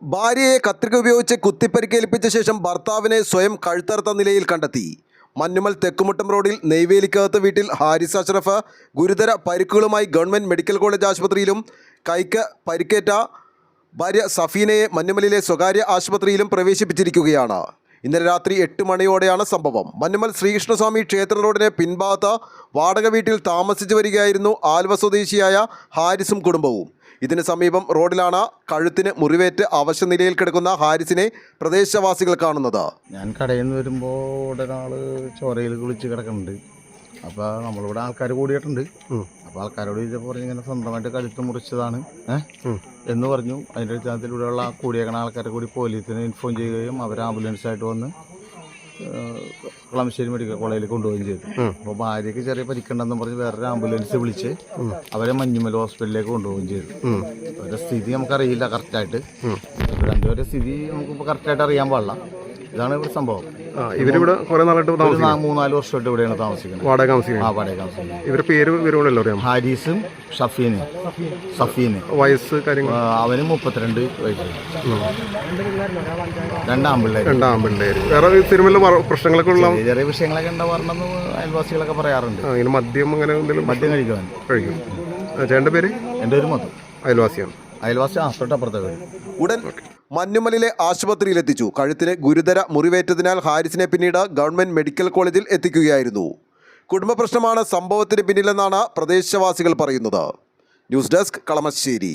ഭാര്യയെ കത്രിക ഉപയോഗിച്ച് കുത്തിപ്പരിക്കേൽപ്പിച്ച ശേഷം ഭർത്താവിനെ സ്വയം കഴുത്തറുത്ത നിലയിൽ കണ്ടെത്തി. മഞ്ഞുമൽ തെക്കുമുട്ടം റോഡിൽ നെയ്വേലിക്കകത്ത് വീട്ടിൽ ഹാരിസ് അഷ്റഫ് ഗുരുതര പരിക്കുകളുമായി ഗവൺമെൻറ് മെഡിക്കൽ കോളേജ് ആശുപത്രിയിലും കൈക്ക് പരിക്കേറ്റ ഭാര്യ സഫീനയെ മഞ്ഞുമലിലെ സ്വകാര്യ ആശുപത്രിയിലും പ്രവേശിപ്പിച്ചിരിക്കുകയാണ്. ഇന്നലെ രാത്രി 8 മണിയോടെയാണ് സംഭവം. മഞ്ഞുമൽ ശ്രീകൃഷ്ണസ്വാമി ക്ഷേത്ര റോഡിന് പിൻഭാഗത്ത് വാടക വീട്ടിൽ താമസിച്ചു വരികയായിരുന്നു ആലുവ സ്വദേശിയായ ഹാരിസും കുടുംബവും. ഇതിന് സമീപം റോഡിലാണ് കഴുത്തിന് മുറിവേറ്റ് അവശനിലയിൽ കിടക്കുന്ന ഹാരിസിനെ പ്രദേശവാസികൾ കാണുന്നത്. ഞാൻ കടയിൽ നിന്ന് വരുമ്പോൾ ഒരാൾ ചോരയിൽ കുളിച്ച് കിടക്കുന്നുണ്ട്. അപ്പോൾ നമ്മളിവിടെ ആൾക്കാർ കൂടിയിട്ടുണ്ട്. അപ്പോൾ ആൾക്കാരോട് ചോദിച്ചപ്പോൾ പറഞ്ഞു ഇങ്ങനെ സ്വന്തമായിട്ട് കഴുത്ത് മുറിച്ചതാണ് എന്ന് പറഞ്ഞു. അതിൻ്റെ അടിസ്ഥാനത്തിൽ ഇവിടെയുള്ള കൂടിയേക്കണ ആൾക്കാരെ കൂടി പോലീസിനെ ഇൻഫോം ചെയ്യുകയും അവർ ആംബുലൻസായിട്ട് വന്ന് കളമശ്ശേരി മെഡിക്കൽ കോളേജിൽ കൊണ്ടുപോവുകയും ചെയ്തു. അപ്പോൾ ഭാര്യയ്ക്ക് ചെറിയ പരിക്കുണ്ടെന്ന് പറഞ്ഞ് വേറൊരു ആംബുലൻസ് വിളിച്ച് അവരെ മഞ്ഞുമൽ ഹോസ്പിറ്റലിലേക്ക് കൊണ്ടുപോവുകയും ചെയ്തു. അവരുടെ സ്ഥിതി നമുക്കറിയില്ല കറക്റ്റായിട്ട്. രണ്ടുപേരുടെ സ്ഥിതി നമുക്കിപ്പോൾ കറക്റ്റായിട്ട് അറിയാൻ പാടില്ല. ഇതാണ് ഇവിടെ സംഭവം. ഇവരിവിടെ കുറെ നാളായിട്ട് 3-4 വർഷമായിട്ട് ഇവിടെയാണ് താമസിക്കുന്നത്. വാടക താമസിക്കുന്നത്. ഇവരുടെ പേര് വിവരങ്ങളല്ലോ അറിയാം. ഹാരിസും സഫീന് വയസ്സ് കാര്യങ്ങൾ അവന് 32 വയസ്സ്. രണ്ടാമ്പിള്ളേര്. വേറെ തിരുമല പ്രശ്നങ്ങളൊക്കെ ഉള്ള ചെറിയ വിഷയങ്ങളൊക്കെ ഉണ്ടാവാറുണ്ടെന്ന് അയൽവാസികളൊക്കെ പറയാറുണ്ട്. ഇങ്ങനെ മദ്യം അങ്ങനെ എന്തെങ്കിലും മദ്യം കഴിക്കും. ചേട്ടൻ്റെ പേര്? എൻ്റെ ഒരു മതം അയൽവാസിയാണ്. തൊട്ടപ്പുറത്തെ പേര്. ഉടൻ മഞ്ഞുമലിലെ ആശുപത്രിയിലെത്തിച്ചു. കഴുത്തിന് ഗുരുതര മുറിവേറ്റതിനാൽ ഹാരിസിനെ പിന്നീട് ഗവൺമെൻറ് മെഡിക്കൽ കോളേജിൽ എത്തിക്കുകയായിരുന്നു. കുടുംബ പ്രശ്നമാണ് സംഭവത്തിന് പിന്നിലെന്നാണ് പ്രദേശവാസികൾ പറയുന്നത്. News desk, Kalamassery.